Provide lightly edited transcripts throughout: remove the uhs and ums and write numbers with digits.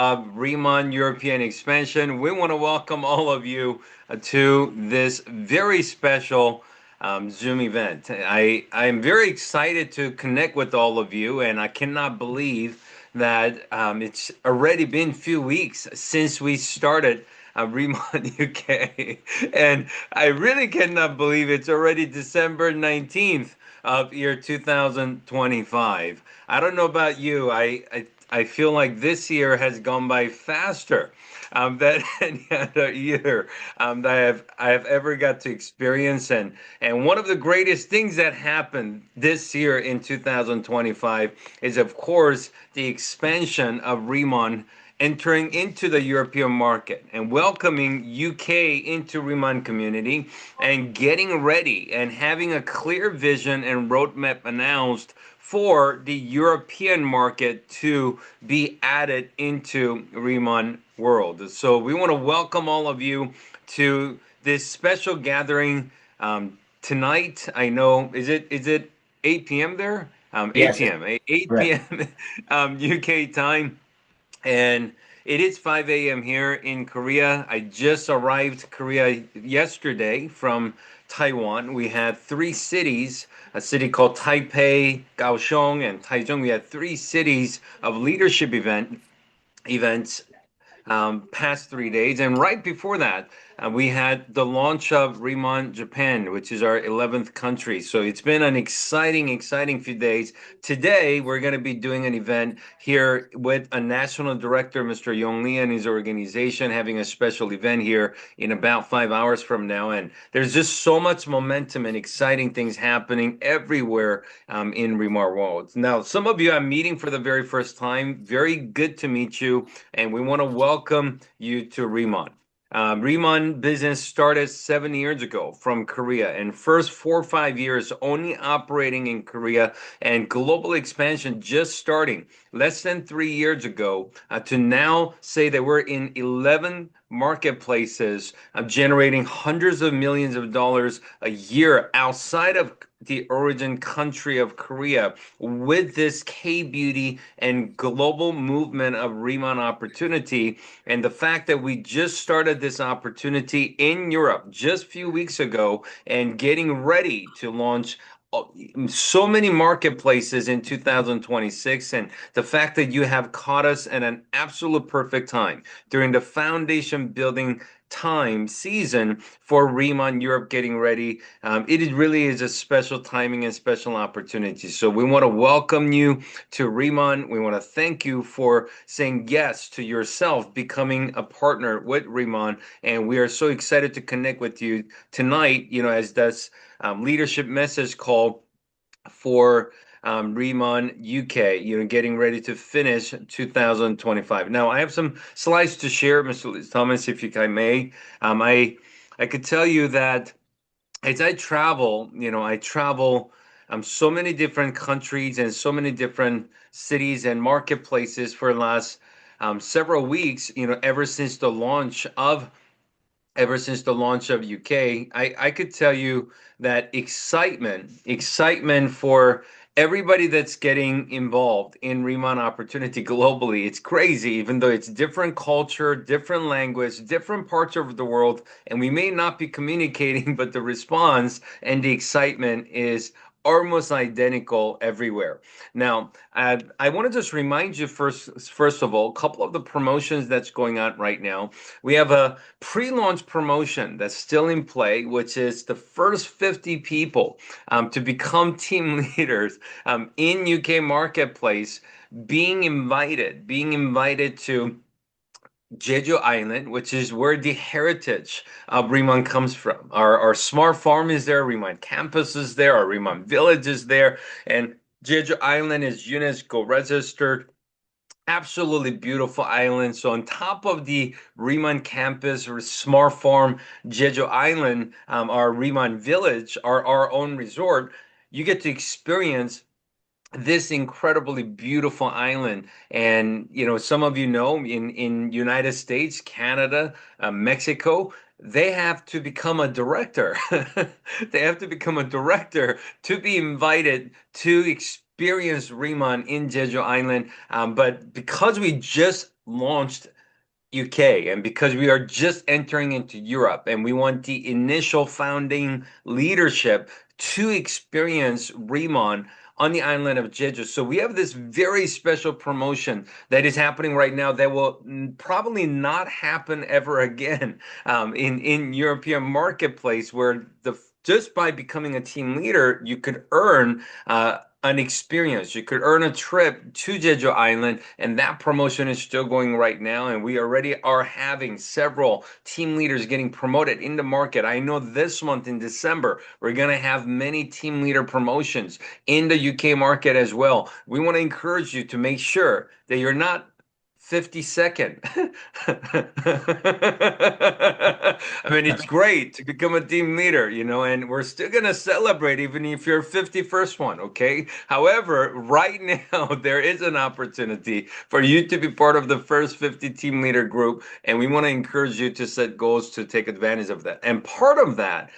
of RIMAN European expansion. We want to welcome all of you to this very special Zoom event. I'm very excited to connect with all of you, and I cannot believe that it's already been a few weeks since we started RIMAN UK. And I really cannot believe it's already December 19th of year 2025. I don't know about you. I feel like this year has gone by faster than any other year that I have ever got to experience. And one of the greatest things that happened this year in 2025 is, of course, the expansion of RIMAN entering into the European market and welcoming UK into RIMAN community and getting ready and having a clear vision and roadmap announced for the European market to be added into RIMAN world. So we want to welcome all of you to this special gathering tonight. I know, is it 8 p.m. there? 8 Yes, p.m. 8 correct. p.m. UK time. And it is 5 a.m. here in Korea. I just arrived Korea yesterday from Taiwan. We had three cities, a city called Taipei, Kaohsiung, and Taichung. We had three cities of leadership events past 3 days. And right before that, we had the launch of RIMAN Japan, which is our 11th country. So it's been an exciting few days. Today, we're going to be doing an event here with a national director, Mr. Yong Lee, and his organization, having a special event here in about 5 hours from now. And there's just so much momentum and exciting things happening everywhere in RIMAN world. Now, some of you I'm meeting for the very first time. Very good to meet you, and we want to welcome you to RIMAN. RIMAN business started 7 years ago from Korea, and first 4 or 5 years only operating in Korea, and global expansion just starting less than 3 years ago to now say that we're in 11 marketplaces, generating hundreds of millions of dollars a year outside of the origin country of Korea with this K-beauty and global movement of RIMAN opportunity. And the fact that we just started this opportunity in Europe just a few weeks ago and getting ready to launch so many marketplaces in 2026, and the fact that you have caught us at an absolute perfect time during the foundation building time season for RIMAN Europe getting ready. Really is a special timing and special opportunity. So we want to welcome you to RIMAN. We want to thank you for saying yes to yourself becoming a partner with RIMAN, and we are so excited to connect with you tonight. As this leadership message call for RIMAN UK, getting ready to finish 2025. Now, I have some slides to share, Mr. Thomas, if you may. I could tell you that as I travel, I travel so many different countries and so many different cities and marketplaces for the last several weeks, ever since the launch of UK. I could tell you that excitement for everybody that's getting involved in RIMAN opportunity globally. It's crazy, even though it's different culture, different language, different parts of the world, and we may not be communicating, but the response and the excitement is almost identical everywhere. Now, I want to just remind you first of all, a couple of the promotions that's going on right now. We have a pre-launch promotion that's still in play, which is the first 50 people to become team leaders in UK marketplace being invited to Jeju Island, which is where the heritage of RIMAN comes from. Our smart farm is there, RIMAN campus is there, our RIMAN village is there, and Jeju Island is UNESCO registered. Absolutely beautiful island. So on top of the RIMAN campus or smart farm, Jeju Island, our RIMAN village, our own resort, you get to experience this incredibly beautiful island. And some of in United States, Canada, Mexico, they have to become a director. They have to become a director to be invited to experience RIMAN in Jeju Island. But because we just launched UK, and because we are just entering into Europe and we want the initial founding leadership to experience RIMAN on the island of Jeju. So we have this very special promotion that is happening right now that will probably not happen ever again in European marketplace, where the just by becoming a team leader, you could earn an experience. You could earn a trip to Jeju Island, and that promotion is still going right now. And we already are having several team leaders getting promoted in the market. I know this month in December, we're going to have many team leader promotions in the UK market as well. We want to encourage you to make sure that you're not 52nd. I mean, it's great to become a team leader, and we're still going to celebrate even if you're 51st one, okay? However, right now, there is an opportunity for you to be part of the first 50 team leader group, and we want to encourage you to set goals to take advantage of that. And part of that,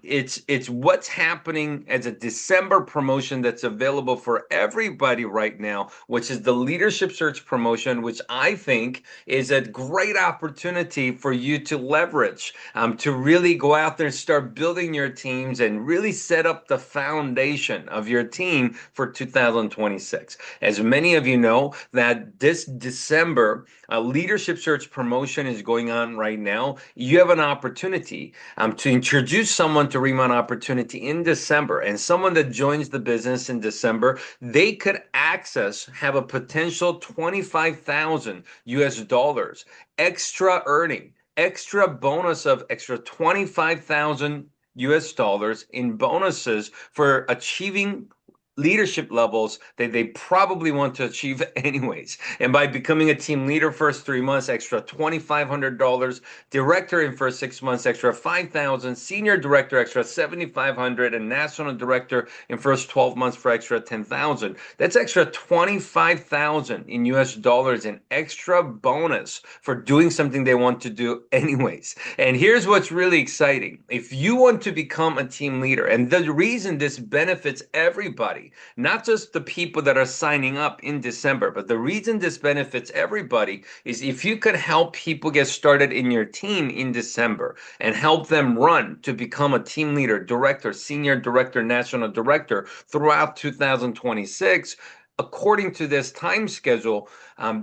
it's what's happening as a December promotion that's available for everybody right now, which is the leadership search promotion, which I think is a great opportunity for you to leverage, to really go out there and start building your teams and really set up the foundation of your team for 2026. As many of you know, that this December leadership search promotion is going on right now. You have an opportunity to introduce someone to RIMAN Opportunity in December, and someone that joins the business in December, they could have a potential 25,000 US dollars extra earning, extra bonus of extra 25,000 US dollars in bonuses for achieving leadership levels that they probably want to achieve anyways. And by becoming a team leader first 3 months, extra $2,500, director in first 6 months, extra 5,000, senior director, extra 7,500, and national director in first 12 months for extra 10,000. That's extra 25,000 in US dollars in extra bonus for doing something they want to do anyways. And here's what's really exciting. If you want to become a team leader, and the reason this benefits everybody, not just the people that are signing up in December, but the reason this benefits everybody is if you could help people get started in your team in December and help them run to become a team leader, director, senior director, national director throughout 2026, according to this time schedule,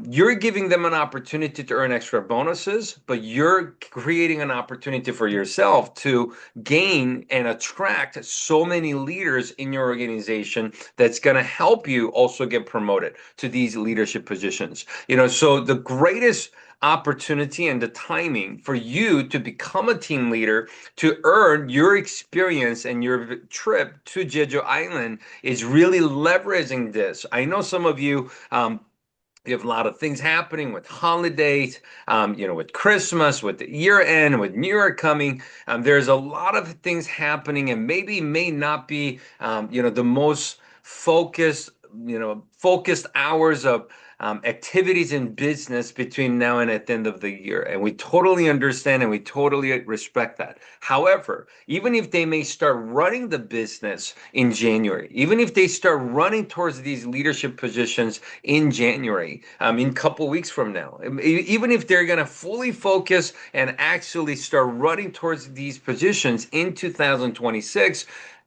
you're giving them an opportunity to earn extra bonuses, but you're creating an opportunity for yourself to gain and attract so many leaders in your organization that's going to help you also get promoted to these leadership positions. So the greatest opportunity and the timing for you to become a team leader, to earn your experience and your trip to Jeju Island, is really leveraging this. I know some of you, you have a lot of things happening with holidays, with Christmas, with the year end, with New Year coming. There's a lot of things happening, and maybe may not be, the most focused hours of activities in business between now and at the end of the year. And we totally understand and we totally respect that. However, even if they may start running the business in January, even if they start running towards these leadership positions in January, in a couple weeks from now, even if they're going to fully focus and actually start running towards these positions in 2026,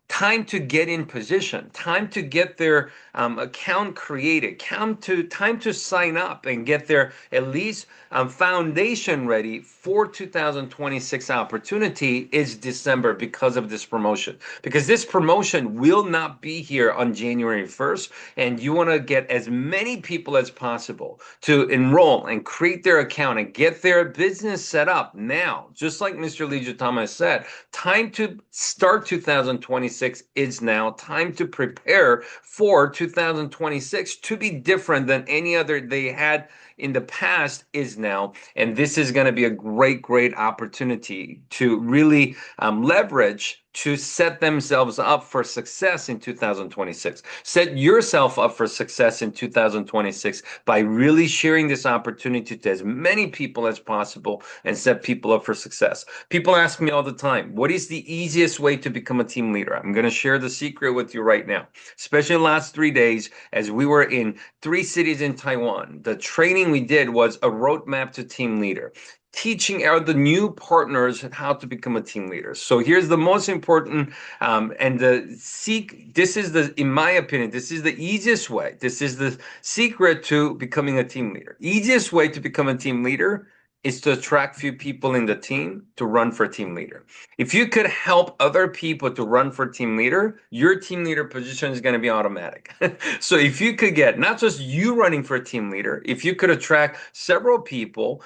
time to get in position, time to get their account created, time to sign up and get their at least foundation ready for 2026 opportunity is December, because of this promotion. Because this promotion will not be here on January 1st, and you want to get as many people as possible to enroll and create their account and get their business set up now. Just like Mr. Lee Jutama said, time to start 2026 is now. Time to prepare for 2026 to be different than any other they had in the past is now. And this is going to be a great opportunity to really leverage to set themselves up for success in 2026. Set yourself up for success in 2026 by really sharing this opportunity to as many people as possible and set people up for success. People ask me all the time, what is the easiest way to become a team leader? I'm going to share the secret with you right now. Especially the last 3 days, as we were in 3 cities in Taiwan, the training thing we did was a roadmap to team leader, teaching the new partners how to become a team leader. So here's the most important, this is in my opinion, this is the easiest way. This is the secret to becoming a team leader. Easiest way to become a team leader is to attract few people in the team to run for team leader. If you could help other people to run for team leader, your team leader position is going to be automatic. So if you could get not just you running for team leader, if you could attract several people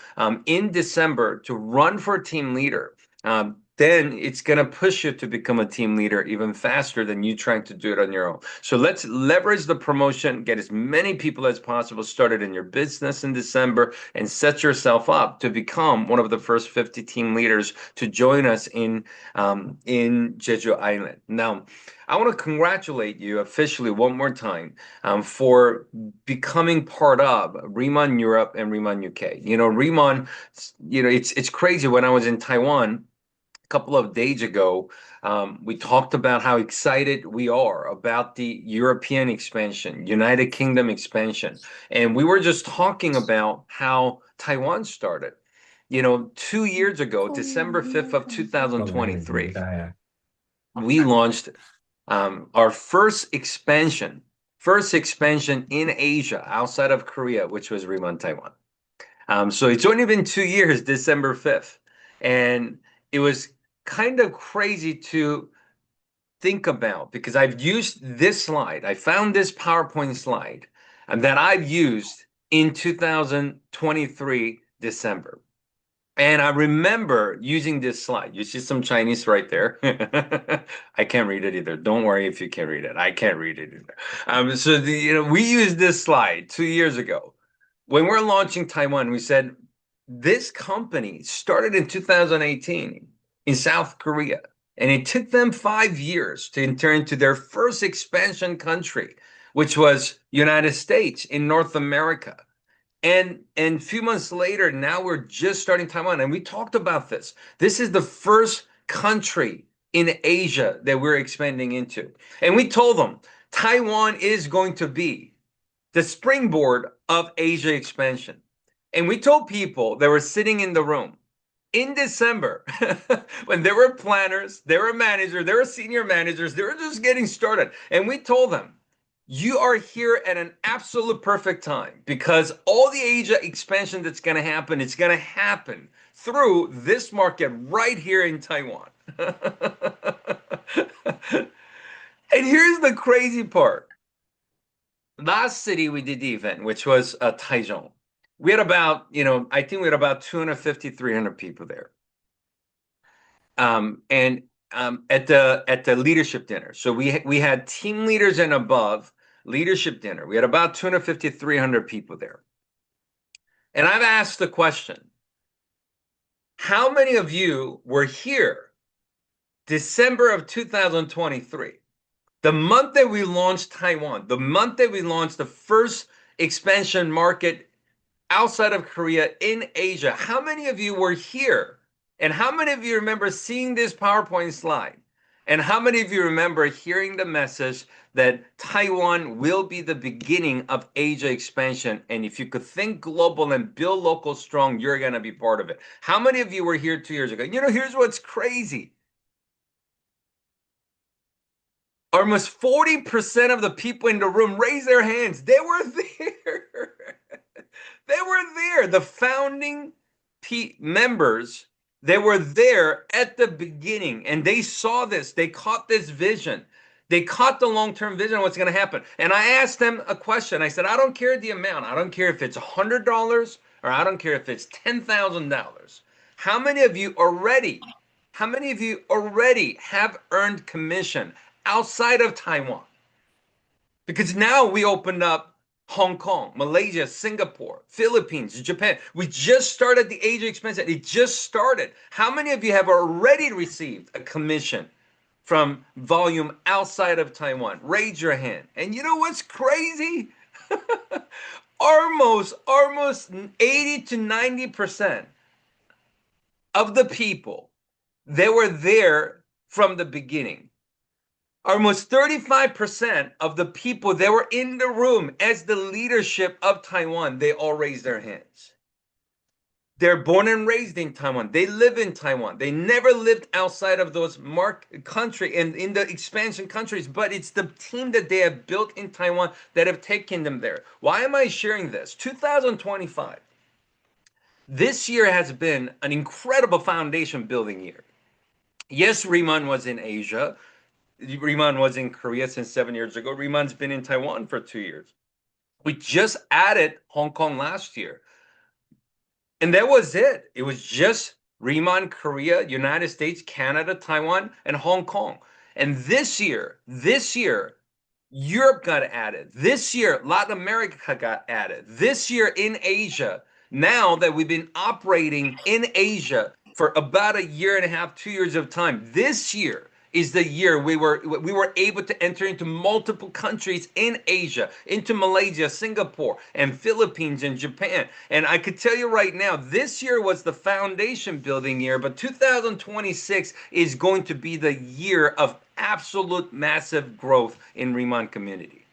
in December to run for team leader, then it's going to push you to become a team leader even faster than you trying to do it on your own. So let's leverage the promotion, get as many people as possible started in your business in December, and set yourself up to become one of the first 50 team leaders to join us in Jeju Island. Now, I want to congratulate you officially one more time for becoming part of RIMAN Europe and RIMAN UK. RIMAN, it's crazy. When I was in Taiwan a couple of days ago, we talked about how excited we are about the European expansion, United Kingdom expansion. And we were just talking about how Taiwan started. 2 years ago, December 5th of 2023, we launched our first expansion in Asia outside of Korea, which was RIMAN Taiwan. So it's only been 2 years, December 5th. And it was kind of crazy to think about because I've used this slide. I found this PowerPoint slide that I've used in 2023 December. And I remember using this slide. You see some Chinese right there. I can't read it either. Don't worry if you can't read it. I can't read it either. So we used this slide 2 years ago. When we're launching Taiwan, we said this company started in 2018 in South Korea, and it took them 5 years to enter into their first expansion country, which was United States in North America. And a few months later, now we're just starting Taiwan. And we talked about this. This is the first country in Asia that we're expanding into. And we told them Taiwan is going to be the springboard of Asia expansion. And we told people that were sitting in the room in December, when there were planners, there were managers, there were senior managers, they were just getting started. And we told them, you are here at an absolute perfect time because all the Asia expansion that's going to happen, it's going to happen through this market right here in Taiwan. And here's the crazy part. Last city we did the event, which was Taichung. We had about, I think we had about 250, 300 people there. And at the leadership dinner. So we had team leaders and above leadership dinner. We had about 250, 300 people there. And I've asked the question, how many of you were here December of 2023, the month that we launched Taiwan, the month that we launched the first expansion market outside of Korea in Asia? How many of you were here? And how many of you remember seeing this PowerPoint slide? And how many of you remember hearing the message that Taiwan will be the beginning of Asia expansion? And if you could think global and build local strong, you're going to be part of it. How many of you were here 2 years ago? Here's what's crazy. Almost 40% of the people in the room raised their hands. They were there. They were there. The founding members, they were there at the beginning, and they saw this. They caught this vision. They caught the long-term vision of what's going to happen. And I asked them a question. I said, I don't care the amount. I don't care if it's $100 or I don't care if it's $10,000. How many of you already have earned commission outside of Taiwan? Because now we opened up Hong Kong, Malaysia, Singapore, Philippines, Japan. We just started the Asia expansion. It just started. How many of you have already received a commission from volume outside of Taiwan? Raise your hand. And you know what's crazy? almost 80 to 90% of the people, they were there from the beginning. Almost 35% of the people that were in the room as the leadership of Taiwan, they all raised their hands. They're born and raised in Taiwan. They live in Taiwan. They never lived outside of those country and in the expansion countries, but it's the team that they have built in Taiwan that have taken them there. Why am I sharing this? 2025. This year has been an incredible foundation building year. Yes, RIMAN was in Asia. RIMAN was in Korea since 7 years ago. RIMAN's been in Taiwan for 2 years. We just added Hong Kong last year. And that was it. It was just RIMAN, Korea, United States, Canada, Taiwan, and Hong Kong. And this year, Europe got added. This year, Latin America got added. This year in Asia, now that we've been operating in Asia for about a year and a half, 2 years of time, this year is the year we were able to enter into multiple countries in Asia, into Malaysia, Singapore, and Philippines and Japan. And I could tell you right now, this year was the foundation building year, but 2026 is going to be the year of absolute massive growth in RIMAN community.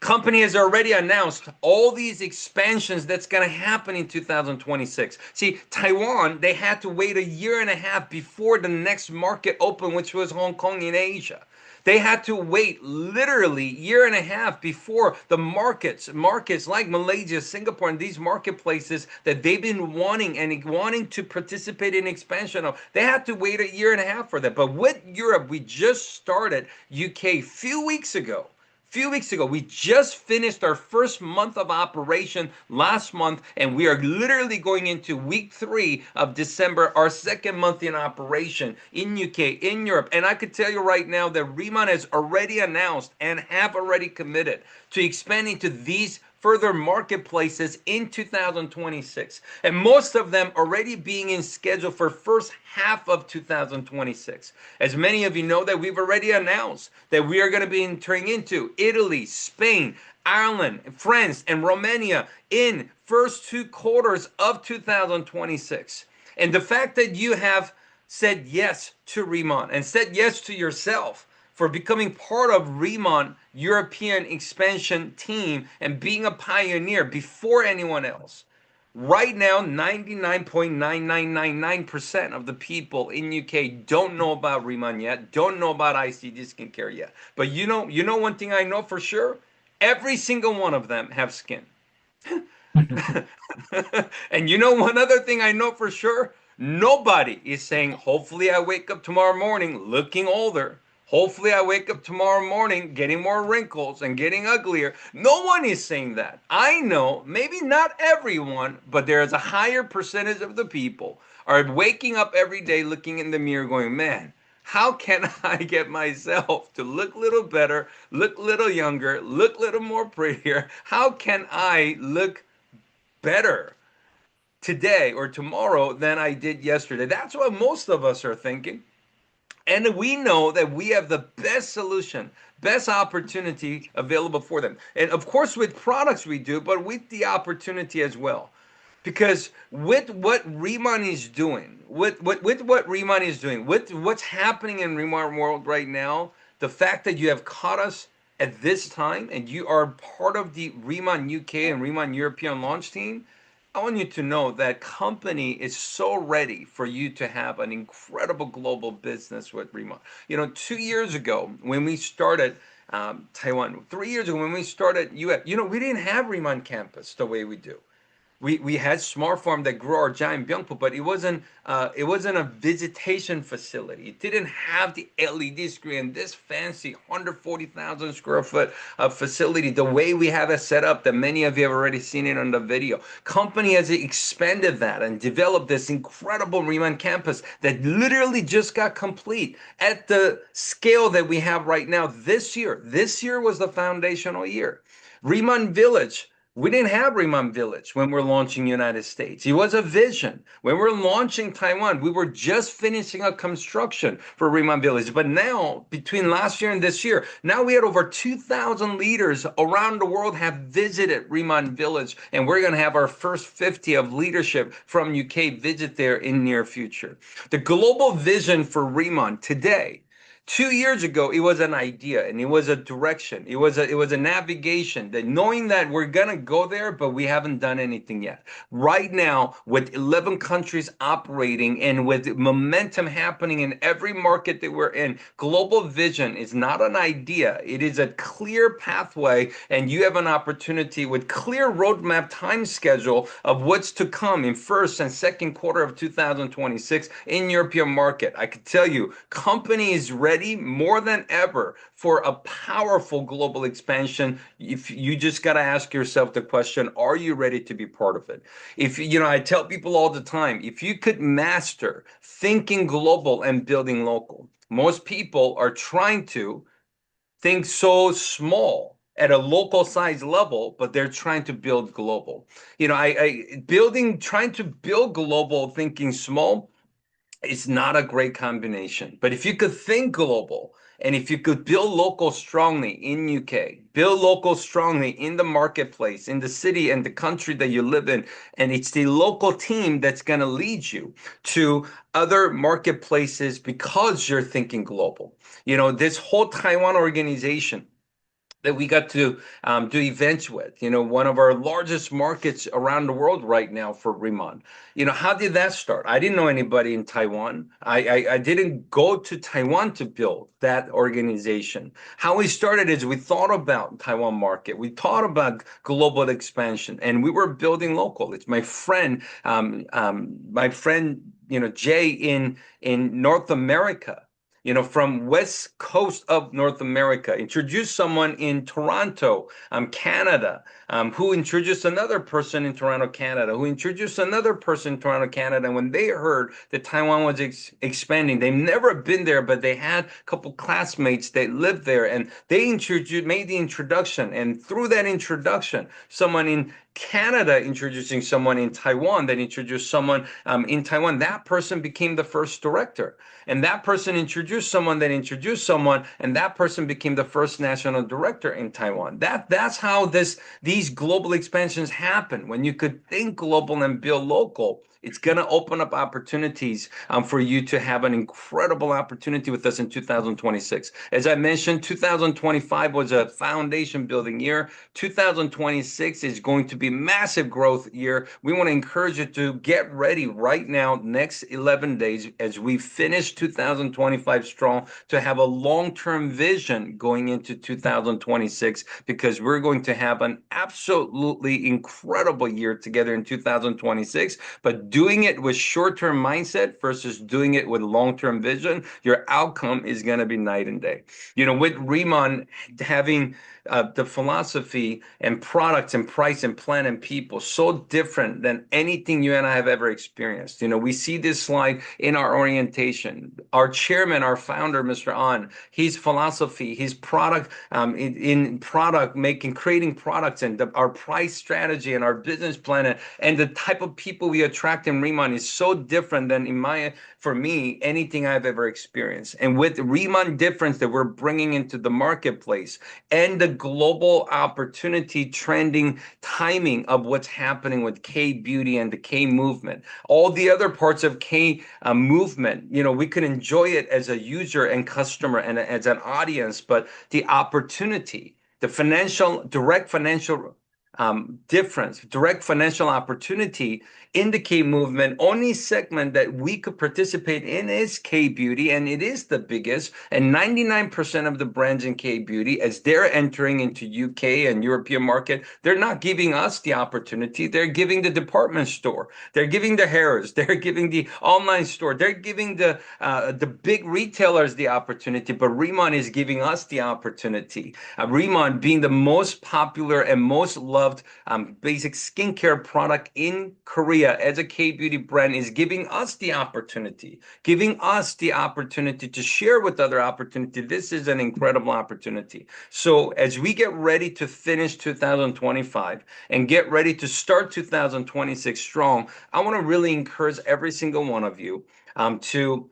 Company has already announced all these expansions that's going to happen in 2026. See, Taiwan, they had to wait a year and a half before the next market opened, which was Hong Kong in Asia. They had to wait literally a year and a half before the markets like Malaysia, Singapore, and these marketplaces that they've been wanting to participate in expansion of. They had to wait a year and a half for that. But with Europe, we just started UK few weeks ago. We just finished our first month of operation last month, and we are literally going into week 3 of December, our second month in operation in UK, in Europe. And I could tell you right now that RIMAN has already announced and have already committed to expanding to these further marketplaces in 2026, and most of them already being in schedule for first half of 2026. As many of you know, that we've already announced that we are going to be entering into Italy, Spain, Ireland, France, and Romania in first 2 quarters of 2026. And the fact that you have said yes to RIMAN and said yes to yourself for becoming part of RIMAN European expansion team and being a pioneer before anyone else. Right now, 99.9999% of the people in UK don't know about RIMAN yet, don't know about ICD skincare yet. But you know one thing I know for sure? Every single one of them have skin. And you know one other thing I know for sure? Nobody is saying, hopefully I wake up tomorrow morning looking older. Hopefully I wake up tomorrow morning getting more wrinkles and getting uglier. No one is saying that. I know, maybe not everyone, but there is a higher percentage of the people are waking up every day looking in the mirror going, man, how can I get myself to look a little better, look a little younger, look a little more prettier? How can I look better today or tomorrow than I did yesterday? That's what most of us are thinking. And we know that we have the best solution, best opportunity available for them. And of course, with products we do, but with the opportunity as well. Because with what RIMAN is doing, with what RIMAN is doing, with what's happening in RIMAN world right now, the fact that you have caught us at this time and you are part of the RIMAN UK and RIMAN European launch team, I want you to know that company is so ready for you to have an incredible global business with RIMAN. 2 years ago when we started Taiwan, 3 years ago when we started US, we didn't have RIMAN campus the way we do. We had Smart Farm that grew our giant Byungpo, but it wasn't a visitation facility. It didn't have the LED screen, this fancy 140,000 square foot facility, the way we have it set up that many of you have already seen it on the video. Company has expanded that and developed this incredible RIMAN campus that literally just got complete at the scale that we have right now this year. This year was the foundational year. RIMAN Village. We didn't have RIMAN Village when we're launching United States. It was a vision. When we're launching Taiwan, we were just finishing a construction for RIMAN Village. But now, between last year and this year, now we had over 2,000 leaders around the world have visited RIMAN Village. And we're going to have our first 50 of leadership from UK visit there in near future. The global vision for RIMAN today 2 years ago, it was an idea and it was a direction. It was a navigation that knowing that we're gonna go there, but we haven't done anything yet. Right now, with 11 countries operating and with momentum happening in every market that we're in, global vision is not an idea. It is a clear pathway, and you have an opportunity with clear roadmap time schedule of what's to come in first and second quarter of 2026 in European market. I can tell you, companies ready more than ever for a powerful global expansion. If you just got to ask yourself the question, are you ready to be part of it? If you know, I tell people all the time, if you could master thinking global and building local, most people are trying to think so small at a local size level, but they're trying to build global. Trying to build global thinking small, it's not a great combination. But if you could think global and if you could build local strongly in UK, build local strongly in the marketplace, in the city and the country that you live in, and it's the local team that's going to lead you to other marketplaces because you're thinking global. This whole Taiwan organization that we got to do events with, one of our largest markets around the world right now for RIMAN. How did that start? I didn't know anybody in Taiwan. I didn't go to Taiwan to build that organization. How we started is we thought about Taiwan market. We thought about global expansion, and we were building local. It's my friend, Jay in North America, from West Coast of North America, introduced someone in Toronto, Canada, who introduced another person in Toronto, Canada, who introduced another person in Toronto, Canada. And when they heard that Taiwan was expanding, they've never been there, but they had a couple classmates that lived there, and they made the introduction. And through that introduction, someone in Canada introducing someone in Taiwan that introduced someone in Taiwan, that person became the first director. And that person introduced someone that introduced someone, and that person became the first national director in Taiwan. That's how these global expansions happen. When you could think global and build local, it's going to open up opportunities for you to have an incredible opportunity with us in 2026. As I mentioned, 2025 was a foundation building year. 2026 is going to be massive growth year. We want to encourage you to get ready right now, next 11 days, as we finish 2025 strong, to have a long-term vision going into 2026, because we're going to have an absolutely incredible year together in 2026. But doing it with short-term mindset versus doing it with long-term vision, your outcome is going to be night and day. With RIMAN having the philosophy and products and price and plan and people so different than anything you and I have ever experienced. We see this slide in our orientation. Our chairman, our founder, Mr. An, his philosophy, his product, in product making, creating products, and our price strategy and our business plan, and the type of people we attract in RIMAN is so different than for me, anything I've ever experienced. And with RIMAN difference that we're bringing into the marketplace and the global opportunity trending timing of what's happening with K beauty and the K movement, all the other parts of K movement, we can enjoy it as a user and customer and as an audience, but the opportunity, the direct financial opportunity in the K movement, only segment that we could participate in is K beauty, and it is the biggest. And 99% of the brands in K beauty, as they're entering into UK and European market, they're not giving us the opportunity. They're giving the department store, they're giving the Harrods, they're giving the online store, they're giving the big retailers the opportunity. But RIMAN is giving us the opportunity. RIMAN being the most popular and most loved basic skincare product in Korea as a K-beauty brand, is giving us the opportunity to share with other opportunity. This is an incredible opportunity. So as we get ready to finish 2025 and get ready to start 2026 strong, I want to really encourage every single one of you to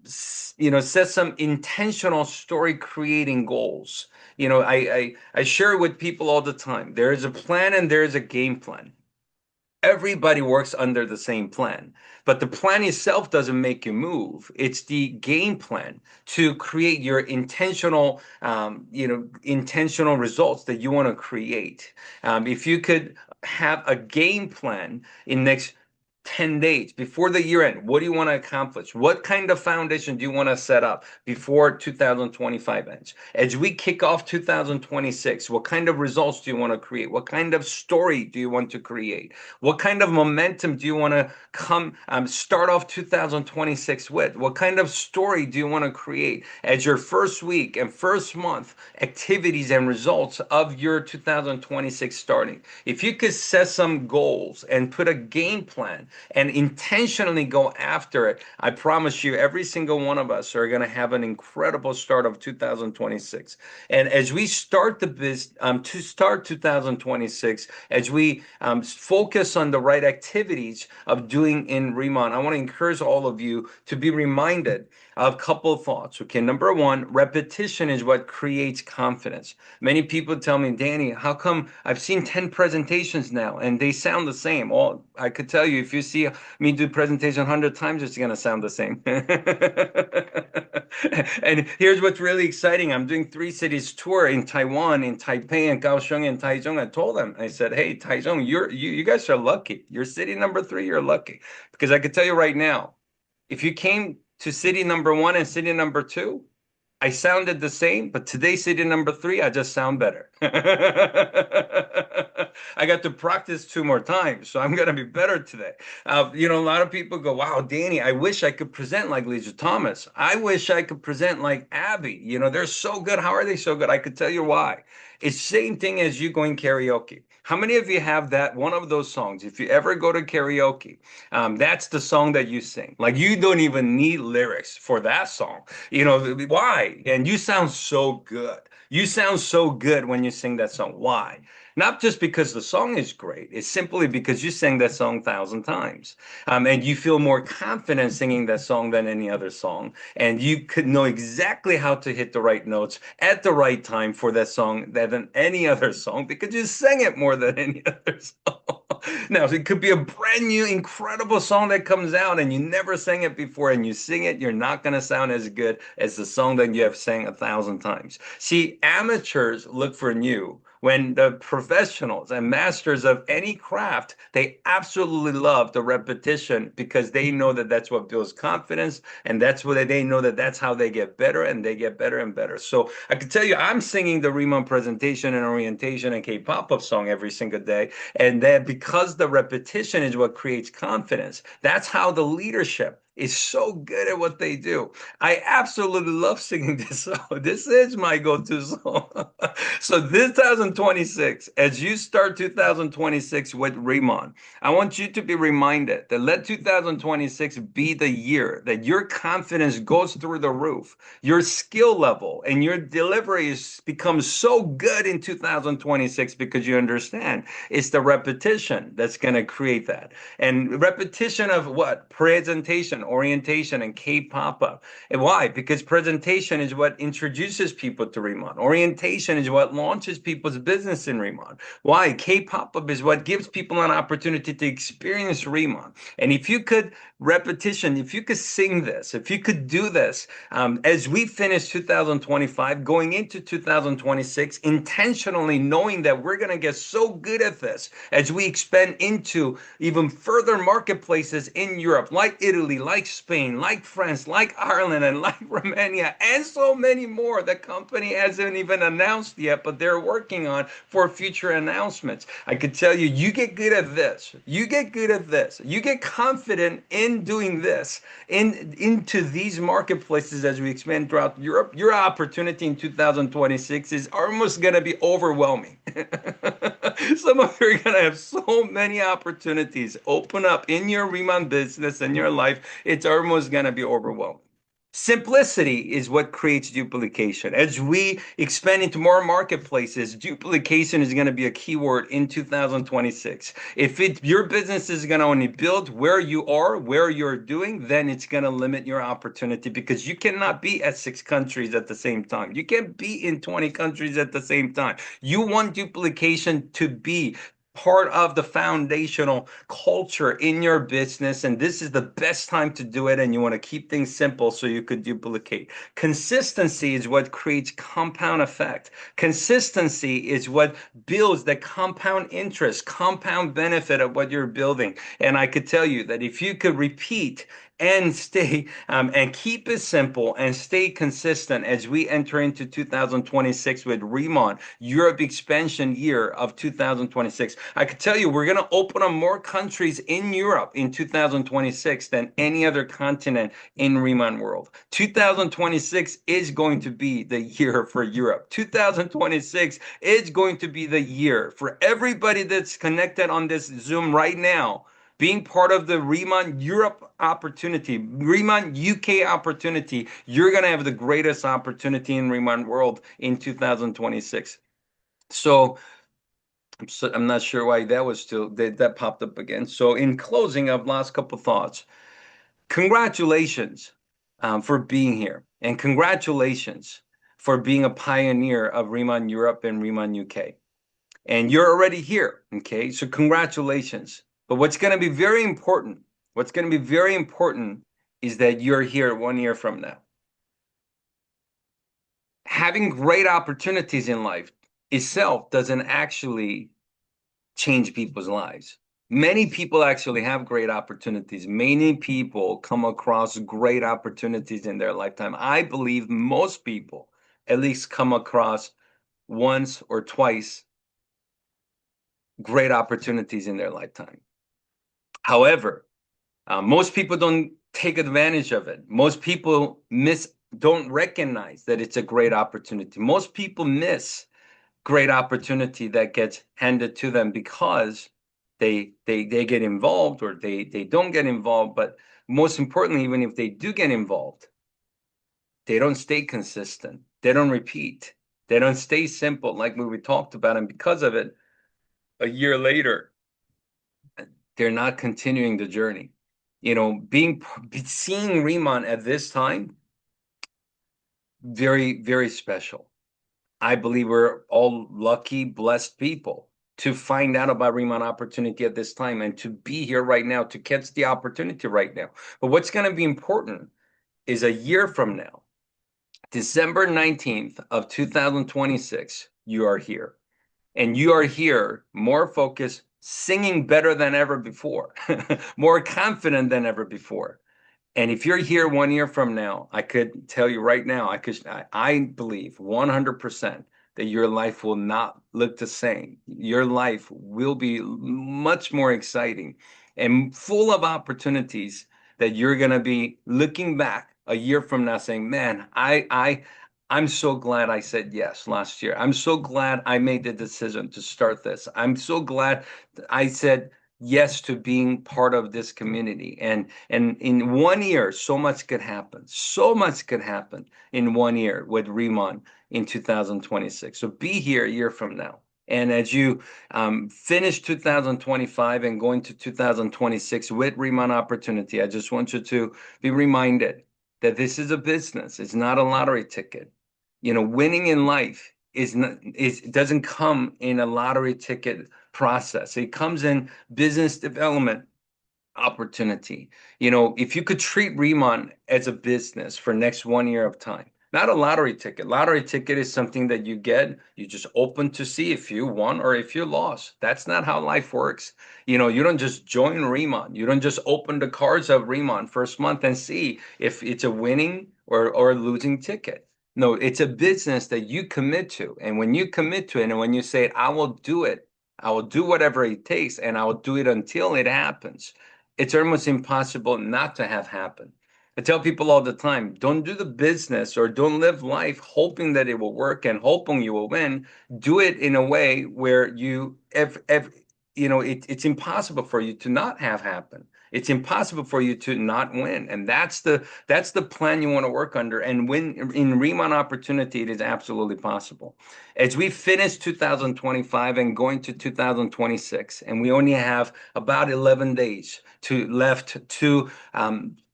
set some intentional story creating goals. I share with people all the time. There is a plan and there is a game plan. Everybody works under the same plan, but the plan itself doesn't make you move. It's the game plan to create your intentional, intentional results that you want to create. If you could have a game plan in next 10 days before the year end, what do you want to accomplish? What kind of foundation do you want to set up before 2025 ends? As we kick off 2026, what kind of results do you want to create? What kind of story do you want to create? What kind of momentum do you want to start off 2026 with? What kind of story do you want to create as your first week and first month activities and results of your 2026 starting? If you could set some goals and put a game plan and intentionally go after it, I promise you, every single one of us are going to have an incredible start of 2026. And as we start to start 2026, as we focus on the right activities of doing in RIMAN, I want to encourage all of you to be reminded of a couple of thoughts. Okay, number one, repetition is what creates confidence. Many people tell me, Danny, how come I've seen 10 presentations now and they sound the same? Well, I could tell you, if you see me do presentation 100 times, it's going to sound the same. And here's what's really exciting. I'm doing 3 cities tour in Taiwan, in Taipei, and Kaohsiung, and Taichung. I told them, I said, hey, Taichung, you guys are lucky. You're city number 3, you're lucky. Because I could tell you right now, if you came to city number 1 and city number 2, I sounded the same, but today's city number 3, I just sound better. I got to practice 2 more times, so I'm gonna be better today. A lot of people go, "Wow, Danny, I wish I could present like Lisa Thomas. I wish I could present like Abby. They're so good. How are they so good?" I could tell you why. It's same thing as you going karaoke. How many of you have that one of those songs? If you ever go to karaoke, that's the song that you sing. Like you don't even need lyrics for that song. Why? And you sound so good. You sound so good when you sing that song. Why? Not just because the song is great. It's simply because you sang that song 1,000 times. And you feel more confident singing that song than any other song. And you could know exactly how to hit the right notes at the right time for that song than any other song because you sang it more than any other song. Now, it could be a brand new, incredible song that comes out and you never sang it before and you sing it, you're not going to sound as good as the song that you have sang 1,000 times. See, amateurs look for new. When the professionals and masters of any craft, they absolutely love the repetition because they know that that's what builds confidence, and that's what they know that that's how they get better, and they get better and better. So I can tell you, I'm singing the RIMAN presentation and orientation and K-pop-up song every single day, and that because the repetition is what creates confidence. That's how the leadership is so good at what they do. I absolutely love singing this song. This is my go-to song. So this 2026, as you start 2026 with RIMAN, I want you to be reminded that let 2026 be the year that your confidence goes through the roof. Your skill level and your delivery becomes so good in 2026 because you understand it's the repetition that's going to create that. And repetition of what? Presentation, orientation, and K-pop-up. And why? Because presentation is what introduces people to RIMAN. Orientation is what launches people's business in RIMAN. Why? K-pop-up is what gives people an opportunity to experience RIMAN. And if you could repetition, if you could sing this, if you could do this, as we finish 2025, going into 2026, intentionally knowing that we're going to get so good at this as we expand into even further marketplaces in Europe, like Italy, like Spain, like France, like Ireland, and like Romania, and so many more. The company hasn't even announced yet, but they're working on for future announcements. I could tell you, you get good at this. You get good at this. You get confident in doing this into these marketplaces as we expand throughout Europe. Your opportunity in 2026 is almost going to be overwhelming. Some of you are going to have so many opportunities open up in your RIMAN business and your life. It's almost going to be overwhelming. Simplicity is what creates duplication. As we expand into more marketplaces, duplication is going to be a keyword in 2026. If your business is going to only build where you are, where you're doing, then it's going to limit your opportunity because you cannot be at 6 countries at the same time. You can't be in 20 countries at the same time. You want duplication to be part of the foundational culture in your business, and this is the best time to do it, and you want to keep things simple so you could duplicate. Consistency is what creates compound effect. Consistency is what builds the compound interest, compound benefit of what you're building. And I could tell you that if you could repeat and stay and keep it simple and stay consistent as we enter into 2026 with RIMAN, Europe expansion year of 2026. I could tell you we're going to open up more countries in Europe in 2026 than any other continent in RIMAN world. 2026 is going to be the year for Europe. 2026 is going to be the year for everybody that's connected on this Zoom right now, being part of the RIMAN Europe opportunity, RIMAN UK opportunity. You're going to have the greatest opportunity in RIMAN world in 2026. So I'm not sure why that was still that popped up again. So in closing, I've last couple thoughts. Congratulations for being here, and congratulations for being a pioneer of RIMAN Europe and RIMAN UK. And you're already here, okay? So congratulations. But what's going to be very important, is that you're here 1 year from now. Having great opportunities in life itself doesn't actually change people's lives. Many people actually have great opportunities. Many people come across great opportunities in their lifetime. I believe most people at least come across once or twice great opportunities in their lifetime. However, most people don't take advantage of it. Most people don't recognize that it's a great opportunity. Most people miss great opportunity that gets handed to them because they get involved, or they don't get involved. But most importantly, even if they do get involved, they don't stay consistent. They don't repeat. They don't stay simple like we talked about. And because of it, a year later, they're not continuing the journey. You know, seeing RIMAN at this time, very, very special. I believe we're all lucky, blessed people to find out about RIMAN opportunity at this time and to be here right now, to catch the opportunity right now. But what's going to be important is a year from now, December 19th of 2026, you are here. And you are here more focused, singing better than ever before, more confident than ever before. And if you're here 1 year from now, I could tell you right now, I believe 100% that your life will not look the same. Your life will be much more exciting and full of opportunities that you're going to be looking back a year from now saying, man, I'm so glad I said yes last year. I'm so glad I made the decision to start this. I'm so glad I said yes to being part of this community. And in 1 year, so much could happen. So much could happen in 1 year with RIMAN in 2026. So be here a year from now. And as you finish 2025 and going to 2026 with RIMAN opportunity, I just want you to be reminded that this is a business. It's not a lottery ticket. You know, winning in life doesn't come in a lottery ticket process. It comes in business development opportunity. You know, if you could treat RIMAN as a business for next 1 year of time, not a lottery ticket. Lottery ticket is something that you just open to see if you won or if you lost. That's not how life works. You know, you don't just join RIMAN. You don't just open the cards of RIMAN first month and see if it's a winning or a losing ticket. No, it's a business that you commit to. And when you commit to it and when you say, I will do it, I will do whatever it takes, and I will do it until it happens, it's almost impossible not to have happen. I tell people all the time, don't do the business or don't live life hoping that it will work and hoping you will win. Do it in a way where it's impossible for you to not have happen. It's impossible for you to not win. And that's the plan you want to work under. And when in RIMAN opportunity, it is absolutely possible. As we finish 2025 and going to 2026, and we only have about 11 days left to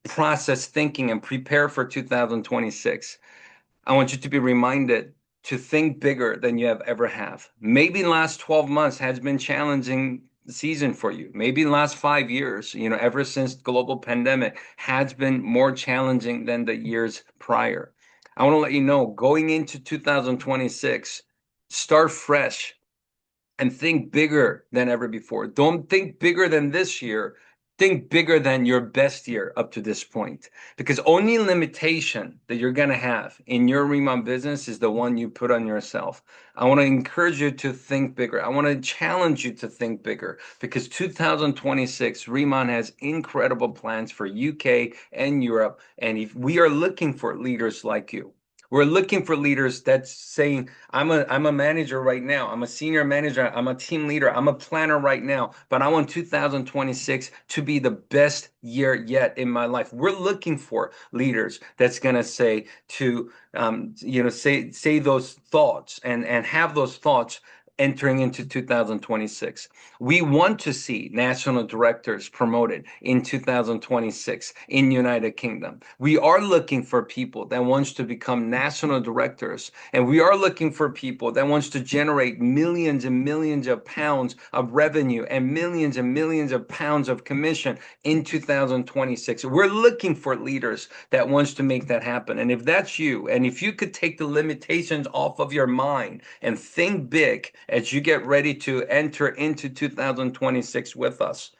process thinking and prepare for 2026, I want you to be reminded to think bigger than you have ever have. Maybe the last 12 months has been challenging season for you. Maybe the last 5 years, ever since global pandemic has been more challenging than the years prior. I want to let you know, going into 2026, start fresh and think bigger than ever before. Don't think bigger than this year. Think bigger than your best year up to this point. Because only limitation that you're going to have in your RIMAN business is the one you put on yourself. I want to encourage you to think bigger. I want to challenge you to think bigger because 2026, RIMAN has incredible plans for UK and Europe. And if we are looking for leaders like you, we're looking for leaders that's saying, I'm a manager right now. I'm a senior manager. I'm a team leader. I'm a planner right now. But I want 2026 to be the best year yet in my life. We're looking for leaders that's gonna say to say those thoughts and have those thoughts entering into 2026. We want to see national directors promoted in 2026 in United Kingdom. We are looking for people that wants to become national directors, and we are looking for people that wants to generate millions and millions of pounds of revenue and millions of pounds of commission in 2026. We're looking for leaders that wants to make that happen. And if that's you, and if you could take the limitations off of your mind and think big as you get ready to enter into 2026 with us.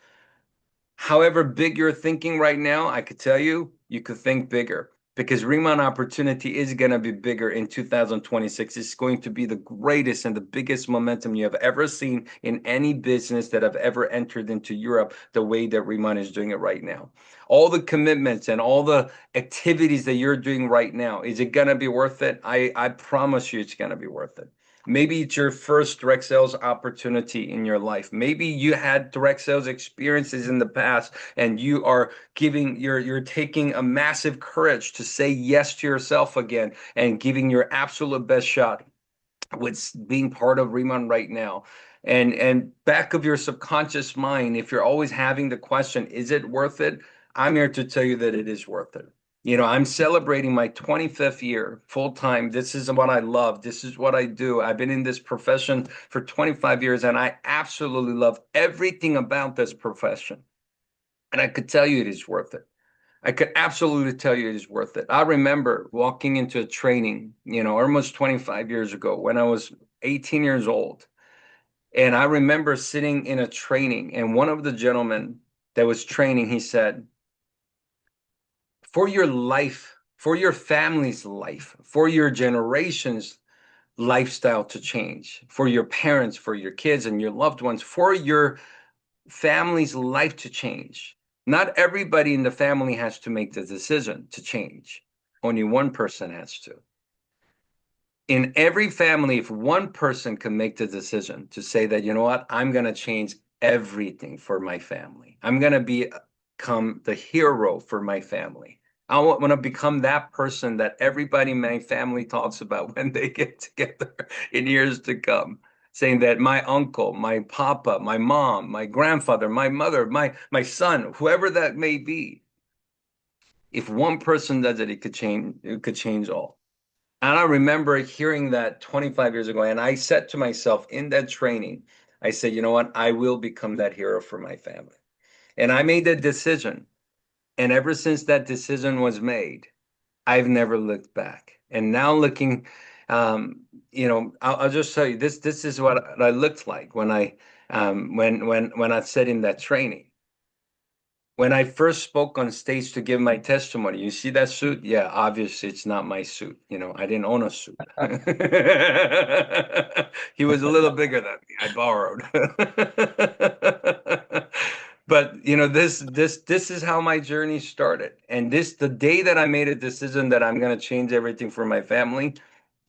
However big you're thinking right now, I could tell you, you could think bigger because RIMAN opportunity is going to be bigger in 2026. It's going to be the greatest and the biggest momentum you have ever seen in any business that have ever entered into Europe the way that RIMAN is doing it right now. All the commitments and all the activities that you're doing right now, is it going to be worth it? I promise you it's going to be worth it. Maybe it's your first direct sales opportunity in your life. Maybe you had direct sales experiences in the past and you're taking a massive courage to say yes to yourself again and giving your absolute best shot with being part of RIMAN right now. And back of your subconscious mind, if you're always having the question, is it worth it? I'm here to tell you that it is worth it. I'm celebrating my 25th year full time. This is what I love. This is what I do. I've been in this profession for 25 years and I absolutely love everything about this profession. And I could tell you it is worth it. I could absolutely tell you it is worth it. I remember walking into a training, almost 25 years ago when I was 18 years old. And I remember sitting in a training and one of the gentlemen that was training, he said, for your life, for your family's life, for your generation's lifestyle to change, for your parents, for your kids and your loved ones, for your family's life to change. Not everybody in the family has to make the decision to change. Only one person has to. In every family, if one person can make the decision to say that, you know what, I'm going to change everything for my family. I'm going to become the hero for my family. I want to become that person that everybody in my family talks about when they get together in years to come, saying that my uncle, my papa, my mom, my grandfather, my mother, my son, whoever that may be, if one person does it, it could change all. And I remember hearing that 25 years ago, and I said to myself in that training, I said, you know what, I will become that hero for my family. And I made that decision. And ever since that decision was made, I've never looked back. And now looking, I'll just tell you this. This is what I looked like when I said in that training. When I first spoke on stage to give my testimony, you see that suit? Yeah, obviously it's not my suit. I didn't own a suit. He was a little bigger than me. I borrowed. But this is how my journey started. And the day that I made a decision that I'm going to change everything for my family,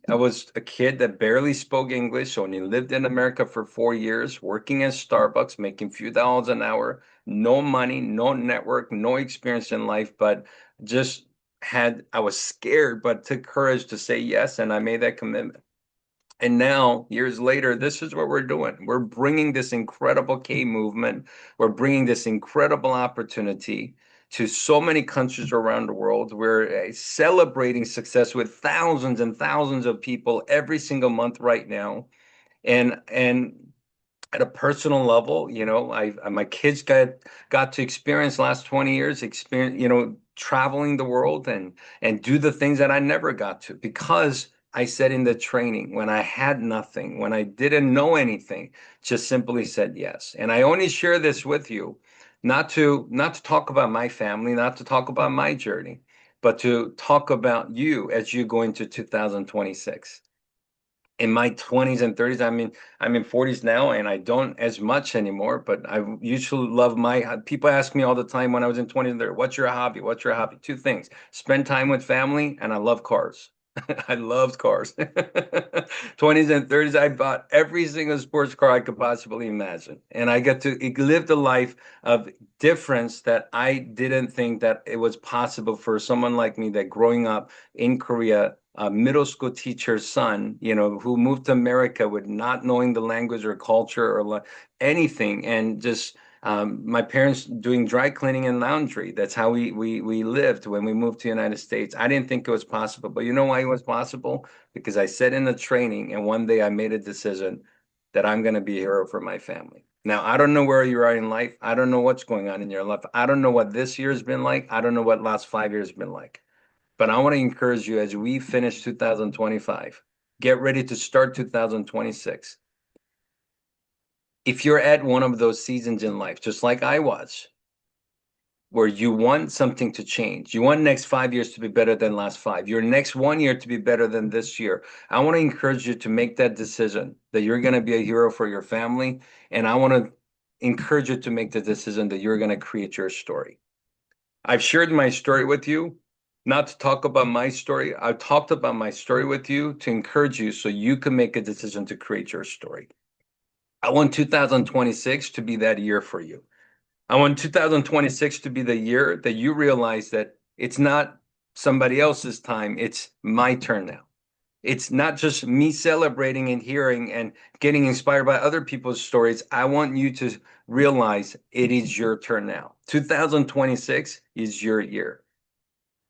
I was a kid that barely spoke English, only lived in America for 4 years, working at Starbucks, making a few dollars an hour, no money, no network, no experience in life, but I was scared, but took courage to say yes, and I made that commitment. And now, years later, this is what we're doing. We're bringing this incredible K movement. We're bringing this incredible opportunity to so many countries around the world. We're celebrating success with thousands and thousands of people every single month right now. And at a personal level, my kids got to experience last 20 years, experience, traveling the world and do the things that I never got to because I said in the training when I had nothing, when I didn't know anything, just simply said yes. And I only share this with you, not to talk about my family, not to talk about my journey, but to talk about you as you go into 2026. In my 20s and 30s, I'm in 40s now and I don't as much anymore, but I usually love my people ask me all the time when I was in 20s and 30s, what's your hobby? What's your hobby? Two things. Spend time with family and I love cars. I loved cars. 20s and 30s, I bought every single sports car I could possibly imagine. And I get to live the life of difference that I didn't think that it was possible for someone like me that growing up in Korea, a middle school teacher's son, who moved to America with not knowing the language or culture or anything, and just my parents doing dry cleaning and laundry. That's how we lived when we moved to the United States. I didn't think it was possible, but you know why it was possible? Because I sat in the training, and one day I made a decision that I'm going to be a hero for my family. Now, I don't know where you are in life. I don't know what's going on in your life. I don't know what this year's been like. I don't know what last 5 years been like. But I want to encourage you as we finish 2025, get ready to start 2026. If you're at one of those seasons in life, just like I was, where you want something to change, you want next 5 years to be better than last five, your next 1 year to be better than this year, I want to encourage you to make that decision that you're going to be a hero for your family. And I want to encourage you to make the decision that you're going to create your story. I've shared my story with you, not to talk about my story. I've talked about my story with you to encourage you so you can make a decision to create your story. I want 2026 to be that year for you. I want 2026 to be the year that you realize that it's not somebody else's time, it's my turn now. It's not just me celebrating and hearing and getting inspired by other people's stories. I want you to realize it is your turn now. 2026 is your year.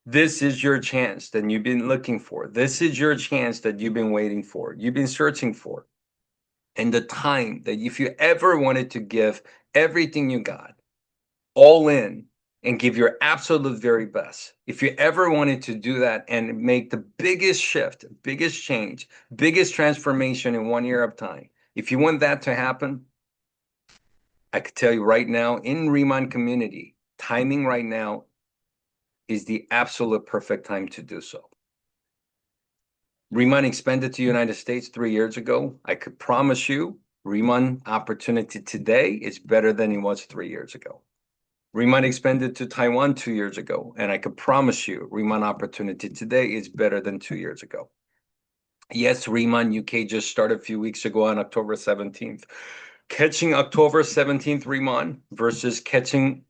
This is your chance that you've been looking for. This is your chance that you've been waiting for. You've been searching for. And the time that if you ever wanted to give everything you got, all in, and give your absolute very best. If you ever wanted to do that and make the biggest shift, biggest change, biggest transformation in 1 year of time, if you want that to happen, I could tell you right now in RIMAN community, timing right now is the absolute perfect time to do so. RIMAN expanded to the United States 3 years ago. I could promise you RIMAN opportunity today is better than it was 3 years ago. RIMAN expanded to Taiwan 2 years ago, and I can promise you, RIMAN opportunity today is better than 2 years ago. Yes, RIMAN UK just started a few weeks ago on October 17th. Catching October 17th RIMAN versus catching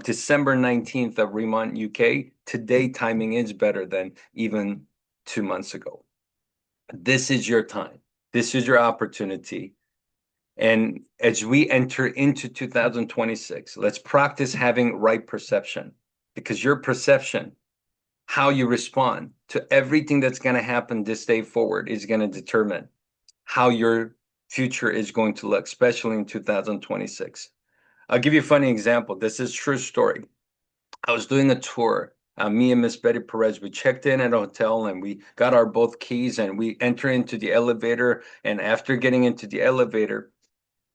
December 19th of RIMAN UK, today timing is better than even 2 months ago. This is your time. This is your opportunity. And as we enter into 2026, let's practice having right perception, because your perception, how you respond to everything that's going to happen this day forward, is going to determine how your future is going to look, especially in 2026. I'll give you a funny example. This is a true story. I was doing a tour. Me and Miss Betty Perez, we checked in at a hotel and we got our both keys and we enter into the elevator. And after getting into the elevator,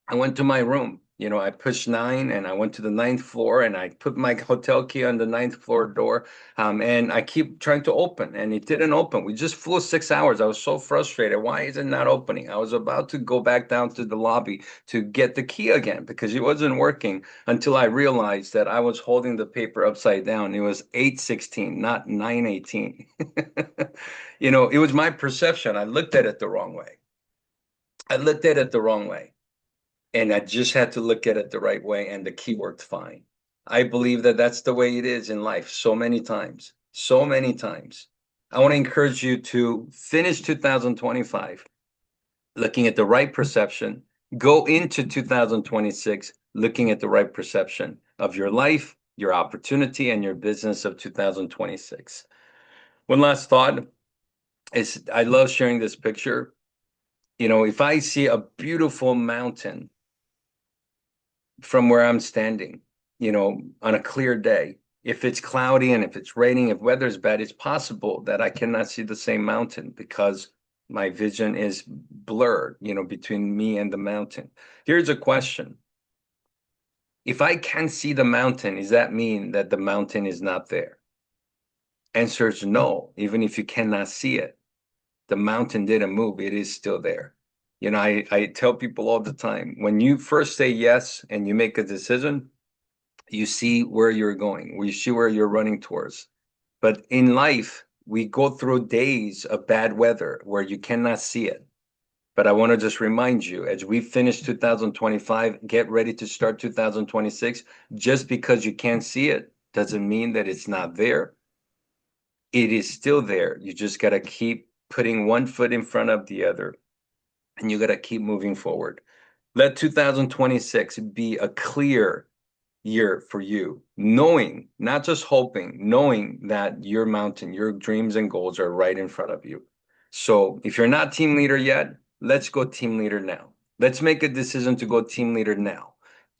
I went to my room. I pushed 9 and I went to the ninth floor and I put my hotel key on the ninth floor door. And I keep trying to open and it didn't open. We just flew 6 hours. I was so frustrated. Why is it not opening? I was about to go back down to the lobby to get the key again because it wasn't working until I realized that I was holding the paper upside down. It was 816, not 918. It was my perception. I looked at it the wrong way. And I just had to look at it the right way, and the key worked fine. I believe that that's the way it is in life so many times. So many times. I want to encourage you to finish 2025 looking at the right perception, go into 2026 looking at the right perception of your life, your opportunity, and your business of 2026. One last thought is I love sharing this picture. You know, if I see a beautiful mountain from where I'm standing, you know, on a clear day, if it's cloudy and if it's raining, if weather's bad, it's possible that I cannot see the same mountain because my vision is blurred, you know, between me and the mountain. Here's a question. If I can see the mountain, does that mean that the mountain is not there? Answer is no. Even if you cannot see it, the mountain didn't move, it is still there. You know, I tell people all the time, when you first say yes and you make a decision, you see where you're going, you see where you're running towards. But in life, we go through days of bad weather where you cannot see it. But I want to just remind you, as we finish 2025, get ready to start 2026. Just because you can't see it doesn't mean that it's not there. It is still there. You just got to keep putting one foot in front of the other, and you got to keep moving forward. Let 2026 be a clear year for you, knowing, not just hoping, knowing that your mountain, your dreams and goals are right in front of you. So if you're not team leader yet, let's go team leader now. Let's make a decision to go team leader now.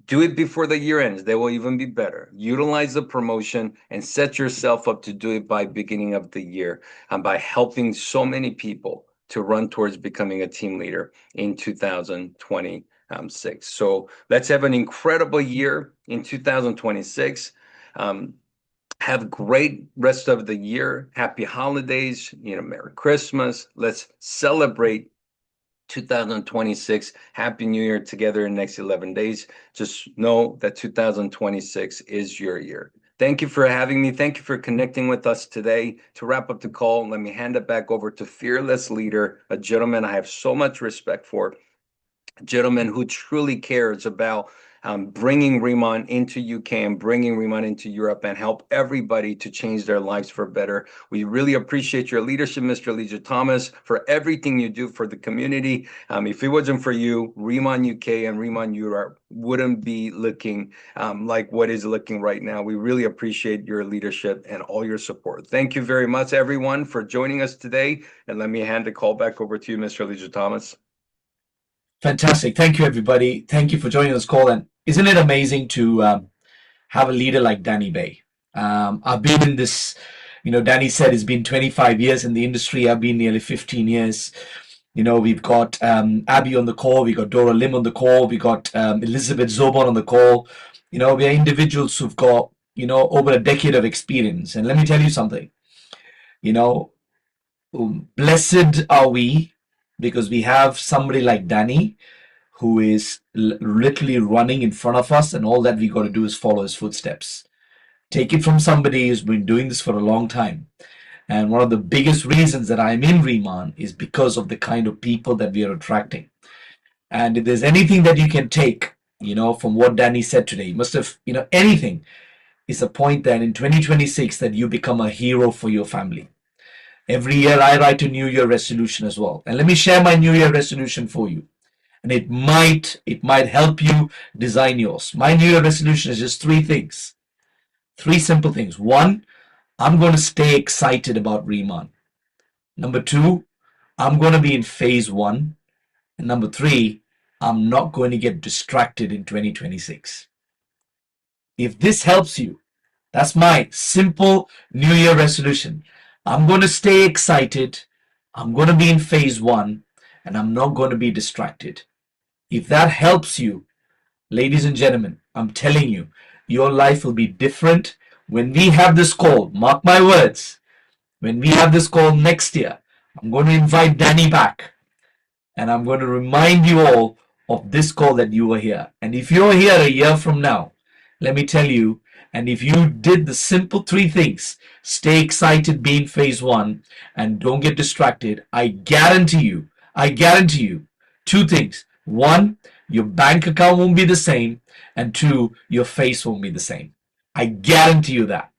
Do it before the year ends. They will even be better. Utilize the promotion and set yourself up to do it by beginning of the year and by helping so many people to run towards becoming a team leader in 2026. So let's have an incredible year in 2026. Have a great rest of the year. Happy holidays, you know, Merry Christmas. Let's celebrate 2026. Happy New Year together in the next 11 days. Just know that 2026 is your year. Thank you for having me. Thank you for connecting with us today. To wrap up the call, let me hand it back over to Fearless Leader, a gentleman I have so much respect for, a gentleman who truly cares about bringing RIMAN into UK and bringing RIMAN into Europe and help everybody to change their lives for better. We really appreciate your leadership, Mr. Leisure Thomas, for everything you do for the community. If it wasn't for you, RIMAN UK and RIMAN Europe wouldn't be looking like what is looking right now. We really appreciate your leadership and all your support. Thank you very much, everyone, for joining us today. And let me hand the call back over to you, Mr. Leisure Thomas. Fantastic. Thank you, everybody. Thank you for joining this call. And isn't it amazing to have a leader like Danny Bay? I've been in this, you know, Danny said it's been 25 years in the industry. I've been nearly 15 years. You know, we've got Abby on the call. We got Dora Lim on the call. We got Elizabeth Zobon on the call. You know, we are individuals who've got, you know, over a decade of experience. And let me tell you something, you know, blessed are we because we have somebody like Danny who is literally running in front of us, and all that we got to do is follow his footsteps. Take it from somebody who's been doing this for a long time. And one of the biggest reasons that I'm in RIMAN is because of the kind of people that we are attracting. And if there's anything that you can take, you know, from what Danny said today, you must have, you know, anything is a point that in 2026 that you become a hero for your family. Every year I write a New Year resolution as well. And let me share my New Year resolution for you. And it might help you design yours. My New Year resolution is just three things. Three simple things. One, I'm going to stay excited about RIMAN. Number two, I'm going to be in phase one. And number three, I'm not going to get distracted in 2026. If this helps you, that's my simple New Year resolution. I'm going to stay excited. I'm going to be in phase one, and I'm not going to be distracted. If that helps you, ladies and gentlemen, I'm telling you, your life will be different. When we have this call, mark my words, when we have this call next year, I'm going to invite Danny back, and I'm going to remind you all of this call that you were here. And if you're here a year from now, let me tell you, and if you did the simple three things, stay excited, be in phase one, and don't get distracted, I guarantee you, two things. One, your bank account won't be the same, and two, your face won't be the same. I guarantee you that.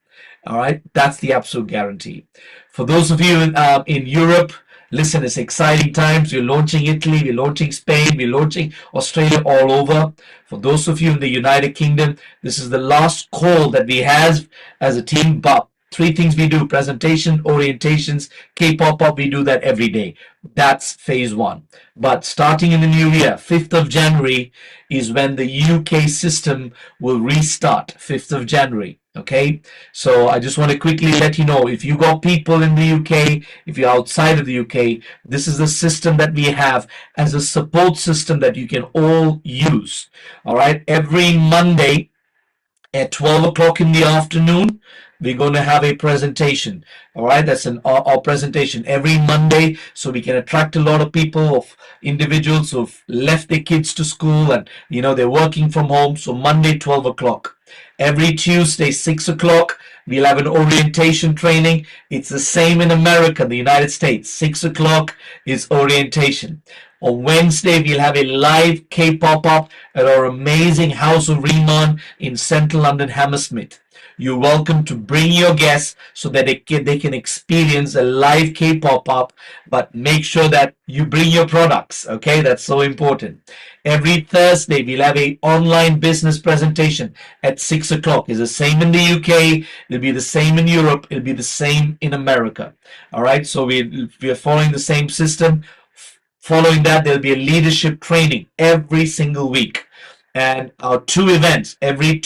All right, that's the absolute guarantee. For those of you in Europe, Listen, it's exciting times. We're launching Italy, we're launching Spain, we're launching Australia, all over. For those of you in the United Kingdom, this is the last call that we have as a team. But three things we do: presentation, orientations, K-pop up. We do that every day. That's phase one. But starting in the new year, 5th of January is when the UK system will restart. 5th of January. Okay, so I just want to quickly let you know, if you got people in the UK, if you're outside of the UK, this is the system that we have as a support system that you can all use. All right, every Monday at 12 o'clock in the afternoon, we're going to have a presentation. All right, that's our presentation every Monday, so we can attract a lot of people, of individuals who've left their kids to school and they're working from home. So Monday 12 o'clock. Every Tuesday 6 o'clock, we'll have an orientation training. It's the same in America, the United States. 6 o'clock is orientation. On Wednesday, we'll have a live K-pop up at our amazing House of RIMAN in Central London, Hammersmith. You're welcome to bring your guests so that they can experience a live K-pop up, but make sure that you bring your products. Okay, that's so important. Every Thursday, we'll have a online business presentation at 6 o'clock. It's the same in the UK. It'll be the same in Europe. It'll be the same in America. All right, so we're following the same system. Following that, there'll be a leadership training every single week. And our two events every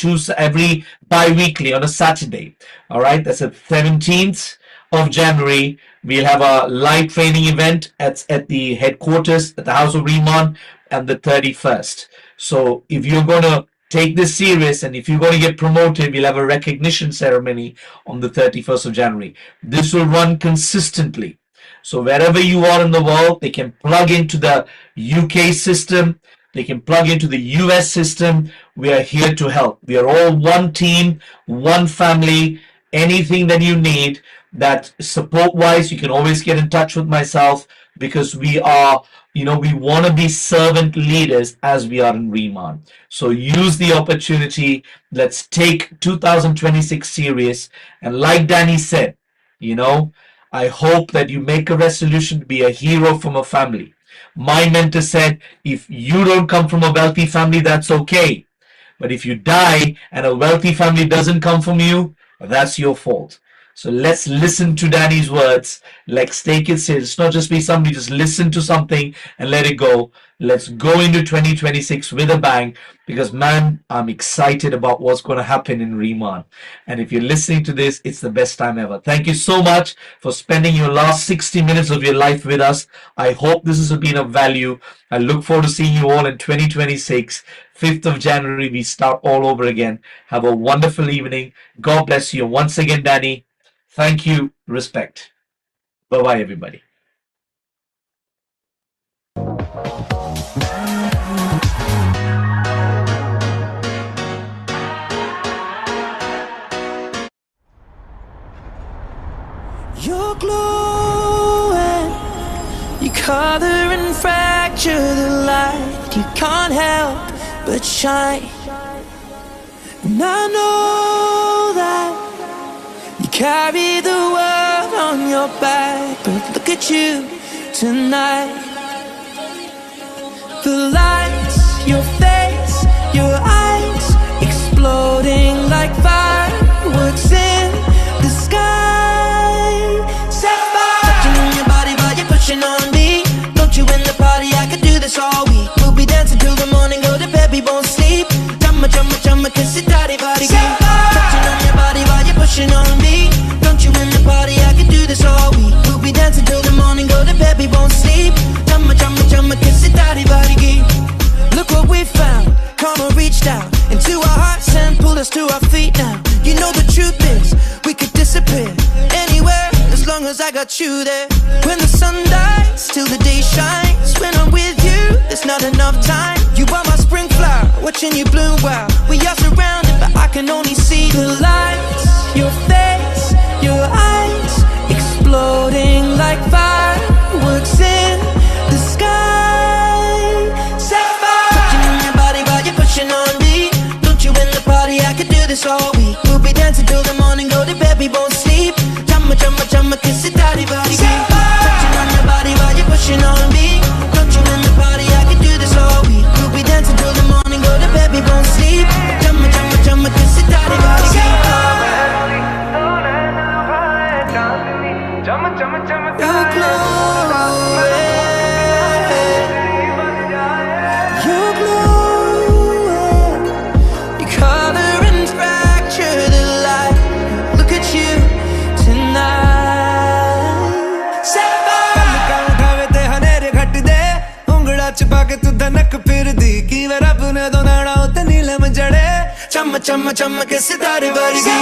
bi-weekly on a Saturday. All right, that's the 17th of January. We'll have a live training event at the headquarters at the House of RIMAN, and the 31st. So if you're going to take this serious and if you're going to get promoted, we'll have a recognition ceremony on the 31st of January. This will run consistently. So wherever you are in the world, they can plug into the UK system. They can plug into the US system. We are here to help. We are all one team, one family. Anything that you need, that support-wise, you can always get in touch with myself, because we are, we want to be servant leaders as we are in RIMAN. So use the opportunity. Let's take 2026 serious. And like Danny said, I hope that you make a resolution to be a hero from a family. My mentor said, if you don't come from a wealthy family, that's okay. But if you die and a wealthy family doesn't come from you, that's your fault. So let's listen to Danny's words. Let's take it serious. It's not just be somebody just listen to something and let it go. Let's go into 2026 with a bang, because man, I'm excited about what's going to happen in RIMAN. And if you're listening to this, it's the best time ever. Thank you so much for spending your last 60 minutes of your life with us. I hope this has been of value. I look forward to seeing you all in 2026. 5th of January, we start all over again. Have a wonderful evening. God bless you. Once again, Danny, thank you. Respect. Bye-bye, everybody. You're glowing, you color and fracture the light. You can't help but shine. And I know that you carry the world on your back, but look at you tonight. The lights, your face, your eyes, exploding like fireworks in the sky. Pushing on me, don't you in the party? I could do this all week. We'll be dancing till the morning, go to bed, we won't sleep. Drumma, drumma, drumma, kiss it, daddy, body, touching on your body while you're pushing on me. Don't you in the party? I could do this all week. We'll be dancing till the morning, go to bed, we won't sleep. Drumma, drumma, drumma, kiss it, daddy, body. Look what we found. Karma reached out into our hearts and pulled us to our feet now. You know the truth is, we could disappear anywhere as long as I got you there. When the sun dies, till the day shines. When I'm with you, there's not enough time. You are my spring flower, watching you bloom wild. We are surrounded, but I can only see the lights. Your face, your eyes, exploding like fireworks in the sky. Touching on your body while you're pushing on me. Don't you in the party? I could do this all week. We'll be dancing till the morning, go to bed, we won't sleep. Drumma, drumma, drumma, kiss it, daddy, body. Touching on your body. चम चम चमके सितारे वर्गी